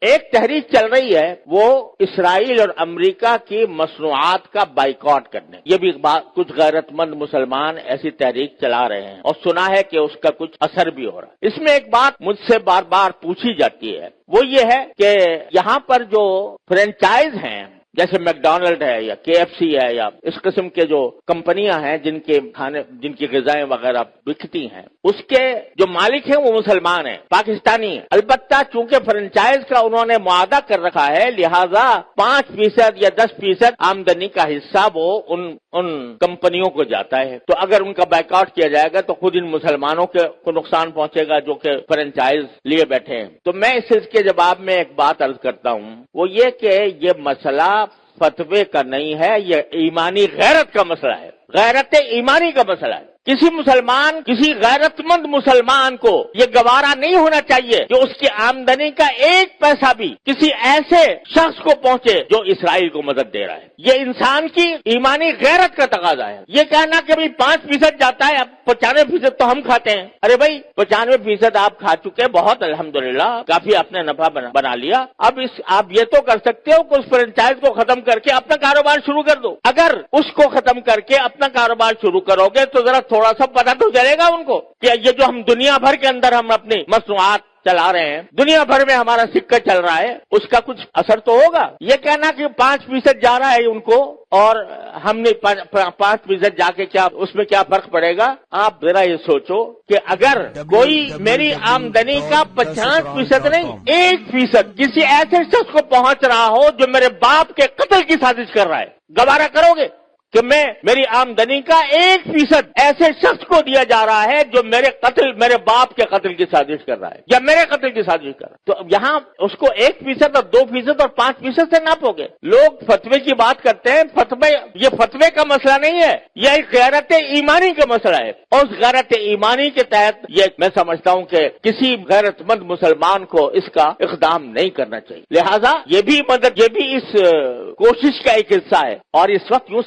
ایک تحریک چل رہی ہے وہ اسرائیل اور امریکہ کی مصنوعات کا بائیکاٹ کرنے، یہ بھی کچھ غیرت مند مسلمان ایسی تحریک چلا رہے ہیں اور سنا ہے کہ اس کا کچھ اثر بھی ہو رہا ہے۔ اس میں ایک بات مجھ سے بار بار پوچھی جاتی ہے، وہ یہ ہے کہ یہاں پر جو فرینچائز ہیں جیسے میک ڈونلڈ ہے یا کے ایف سی ہے یا اس قسم کے جو کمپنیاں ہیں جن کے کھانے جن کی غذائیں وغیرہ بکتی ہیں، اس کے جو مالک ہیں وہ مسلمان ہیں، پاکستانی ہیں۔ البتہ چونکہ فرنچائز کا انہوں نے معاہدہ کر رکھا ہے، لہذا 5% یا 10% آمدنی کا حصہ وہ ان کمپنیوں کو جاتا ہے۔ تو اگر ان کا بائیکاٹ کیا جائے گا تو خود ان مسلمانوں کو نقصان پہنچے گا جو کہ فرنچائز لیے بیٹھے ہیں۔ تو میں اس کے جواب میں ایک بات عرض کرتا ہوں، وہ یہ کہ یہ مسئلہ فتوے کا نہیں ہے، یہ ایمانی غیرت کا مسئلہ ہے، غیرت ایمانی کا مسئلہ ہے۔ کسی مسلمان، کسی غیرت مند مسلمان کو یہ گوارا نہیں ہونا چاہیے کہ اس کی آمدنی کا 1 پیسہ بھی کسی ایسے شخص کو پہنچے جو اسرائیل کو مدد دے رہا ہے۔ یہ انسان کی ایمانی غیرت کا تقاضا ہے۔ یہ کہنا کہ بھئی 5% جاتا ہے، اب 95% تو ہم کھاتے ہیں۔ ارے بھائی 95% آپ کھا چکے، بہت الحمدللہ، کافی آپ نے نفع بنا لیا۔ اب آپ یہ تو کر سکتے ہو کہ اس فرنچائز کو ختم کر کے اپنا کاروبار شروع کر دو۔ اگر اس کو ختم کر کے اپنا کاروبار شروع کرو گے تو ذرا تھوڑا سا پتہ تو چلے گا ان کو کہ یہ جو ہم دنیا بھر کے اندر ہم اپنی مصنوعات چلا رہے ہیں، دنیا بھر میں ہمارا سکہ چل رہا ہے، اس کا کچھ اثر تو ہوگا۔ یہ کہنا کہ 5% جا رہا ہے ان کو اور ہم نے 5% جا کے کیا اس میں کیا فرق پڑے گا؟ آپ ذرا یہ سوچو کہ اگر کوئی میری آمدنی کا 50% نہیں 1% کسی ایسے شخص کو پہنچ رہا ہو جو میرے باپ کے قتل کی سازش کر رہا ہے، گوارا کرو گے کہ میری آمدنی کا 1% ایسے شخص کو دیا جا رہا ہے جو میرے باپ کے قتل کی سازش کر رہا ہے یا میرے قتل کی سازش کر رہا ہے؟ تو یہاں اس کو 1% اور 2% اور 5% سے ناپو گے۔ لوگ فتوے کی بات کرتے ہیں، یہ فتوے کا مسئلہ نہیں ہے، یہ ایک غیرت ایمانی کا مسئلہ ہے، اور اس غیرت ایمانی کے تحت یہ میں سمجھتا ہوں کہ کسی غیرت مند مسلمان کو اس کا اقدام نہیں کرنا چاہیے۔ لہذا یہ بھی اس کوشش کا ایک حصہ ہے، اور اس وقت یوں